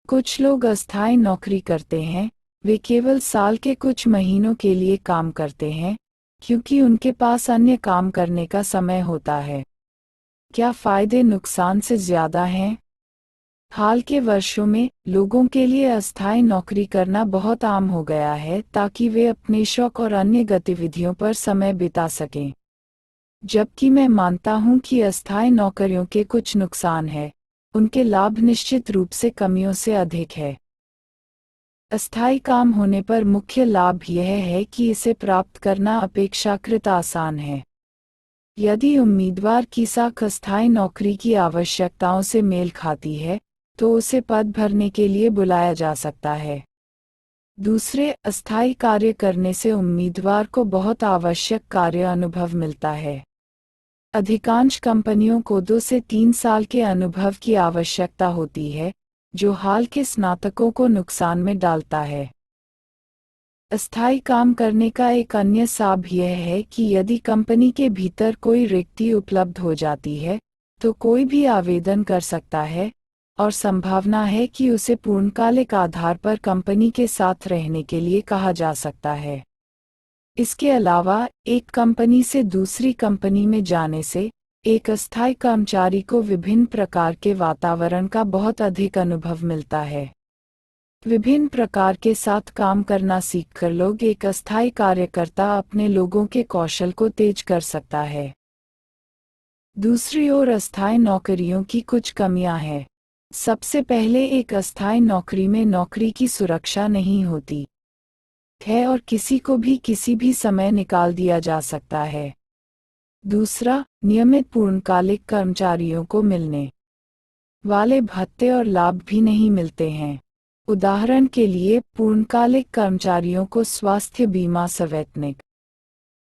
कुछ लोग अस्थायी नौकरी करते हैं, वे केवल साल के कुछ महीनों के लिए काम करते हैं, क्योंकि उनके पास अन्य काम करने का समय होता है। क्या फायदे नुकसान से ज्यादा हैं? हाल के वर्षों में लोगों के लिए अस्थायी नौकरी करना बहुत आम हो गया है ताकि वे अपने शौक और अन्य गतिविधियों पर समय बिता सकें। जबकि मैं मानता हूं कि अस्थायी नौकरियों के कुछ नुकसान हैं, उनके लाभ निश्चित रूप से कमियों से अधिक है। अस्थायी काम होने पर मुख्य लाभ यह है कि इसे प्राप्त करना अपेक्षाकृत आसान है। यदि उम्मीदवार की साख अस्थायी नौकरी की आवश्यकताओं से मेल खाती है, तो उसे पद भरने के लिए बुलाया जा सकता है। दूसरे, अस्थायी कार्य करने से उम्मीदवार को बहुत आवश्यक कार्य अनुभव मिलता है। अधिकांश कंपनियों को 2 से 3 साल के अनुभव की आवश्यकता होती है, जो हाल के स्नातकों को नुकसान में डालता है। अस्थायी काम करने का एक अन्य लाभ यह है कि यदि कंपनी के भीतर कोई रिक्ति उपलब्ध हो जाती है, तो कोई भी आवेदन कर सकता है, और संभावना है कि उसे पूर्णकालिक आधार पर कंपनी के साथ रहने के लिए कहा जा सकता है। इसके अलावा, एक कंपनी से दूसरी कंपनी में जाने से एक अस्थायी कर्मचारी को विभिन्न प्रकार के वातावरण का बहुत अधिक अनुभव मिलता है। विभिन्न प्रकार के साथ काम करना सीखकर लोग एक अस्थायी कार्यकर्ता अपने लोगों के कौशल को तेज कर सकता है। दूसरी ओर अस्थायी नौकरियों की कुछ कमियां हैं। सबसे पहले, एक अस्थायी नौकरी में नौकरी की सुरक्षा नहीं होती है और किसी को भी किसी भी समय निकाल दिया जा सकता है। दूसरा, नियमित पूर्णकालिक कर्मचारियों को मिलने वाले भत्ते और लाभ भी नहीं मिलते हैं। उदाहरण के लिए, पूर्णकालिक कर्मचारियों को स्वास्थ्य बीमा, सवैतनिक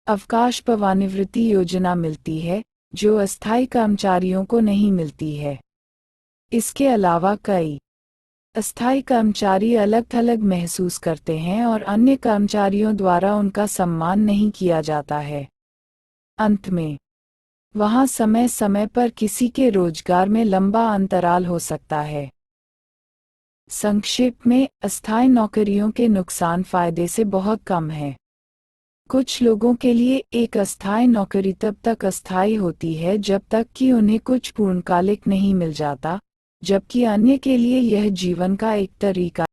अवकाश, सेवानिवृत्ति योजना मिलती है, जो अस्थायी कर्मचारियों को नहीं मिलती है। इसके अलावा कई अस्थायी कर्मचारी अलग-थलग महसूस करते हैं और अन्य कर्मचारियों द्वारा उनका सम्मान नहीं किया जाता है। अंत में, वहाँ समय समय पर किसी के रोजगार में लंबा अंतराल हो सकता है। संक्षेप में, अस्थायी नौकरियों के नुकसान फायदे से बहुत कम हैं। कुछ लोगों के लिए एक अस्थायी नौकरी तब तक अस्थायी होती है जब तक कि उन्हें कुछ पूर्णकालिक नहीं मिल जाता, जबकि अन्य के लिए यह जीवन का एक तरीका